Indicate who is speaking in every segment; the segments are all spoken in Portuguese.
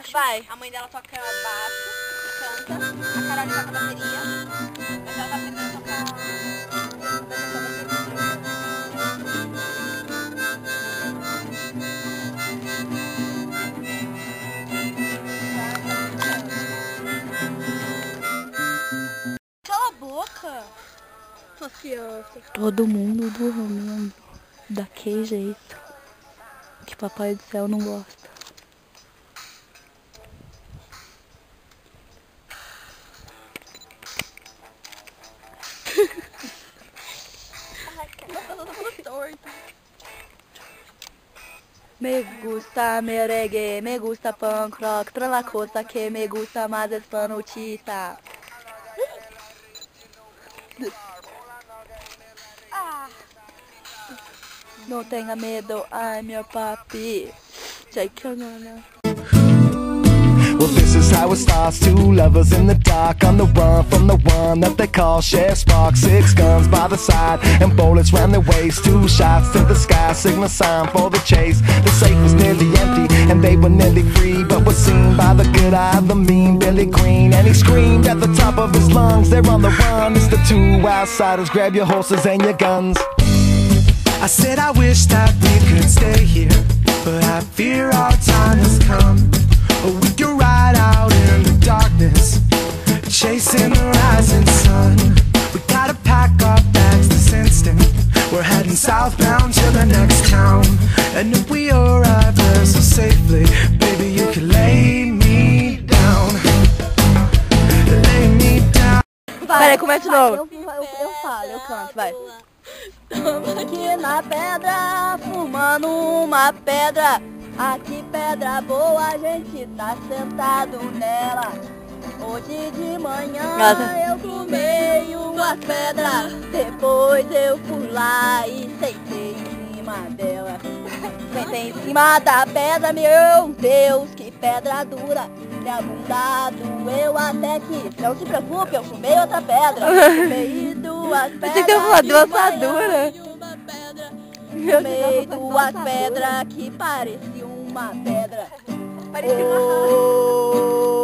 Speaker 1: baixo.
Speaker 2: Vai.
Speaker 1: A mãe dela toca baixo, canta. A Carol toca bateria. Mas ela tá aprendendo a tocar
Speaker 2: Cala a boca. Suas crianças.
Speaker 3: Todo mundo dormindo daquele jeito que Papai do Céu não gosta. Me gusta merengue, me gusta punk rock, tra la cosa que me gusta más es panuchita. Não tenha medo, ai meu papi.
Speaker 4: Well, this is how it starts. Two lovers in the dark, on the run from the one that they call Chef Spark. 6 guns by the side and bullets round their waist. 2 shots to the sky, signal sign for the chase. The safe was nearly empty and they were nearly free, but was seen by the good eye of the mean Billy Green. And he screamed at the top of his lungs, they're on the run. It's the 2 outsiders, grab your horses and your guns. I said I wish that we could stay here, but I fear our time has come. We can ride out in the darkness, chasing the rising sun. We gotta pack our bags this instant. We're heading southbound to the next town. And if we arrive there so safely, baby, you can lay me down. Lay me down.
Speaker 3: Peraí, começa de novo.
Speaker 2: Eu falo, eu canto, vai. Estamos aqui na pedra, fumando uma pedra. Aqui pedra boa, a gente tá sentado nela. Hoje de manhã eu fumei uma pedra. Depois eu fui lá e sentei em cima dela. Sentei em cima da pedra, meu Deus, que pedra dura. Minha bunda doeu até que... Não se preocupe, eu fumei outra pedra. Fumei 2 pedras.
Speaker 3: Você tem que falar 2 dura.
Speaker 2: Fumei 2 pedras que pareciam uma pedra.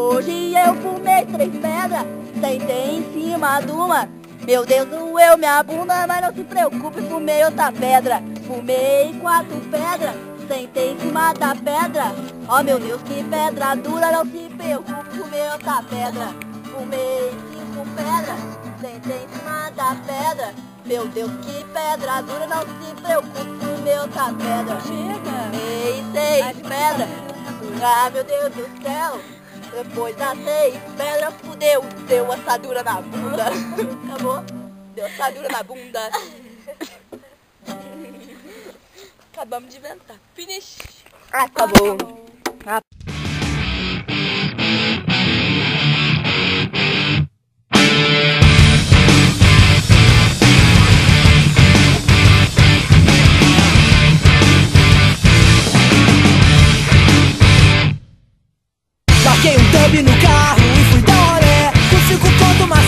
Speaker 2: Hoje eu fumei 3 pedras, sentei em cima de uma. Meu Deus, doeu minha bunda, mas não se preocupe, fumei outra pedra. Fumei 4 pedras, sentei em cima da pedra. Oh meu Deus, que pedra dura, não se preocupe, fumei outra pedra. Fumei 5 pedras, sentei em cima da pedra. Meu Deus, que pedra dura, não se preocupe, fumei outra pedra. Fumei 6 pedras, ah meu Deus do céu. Depois das 6 pedras, fudeu, deu assadura na bunda. Acabou? Deu assadura na bunda. Acabamos de inventar. Finish.
Speaker 3: Acabou.
Speaker 4: Larguei um dub no carro e fui dar olé. Com 5 conto, mas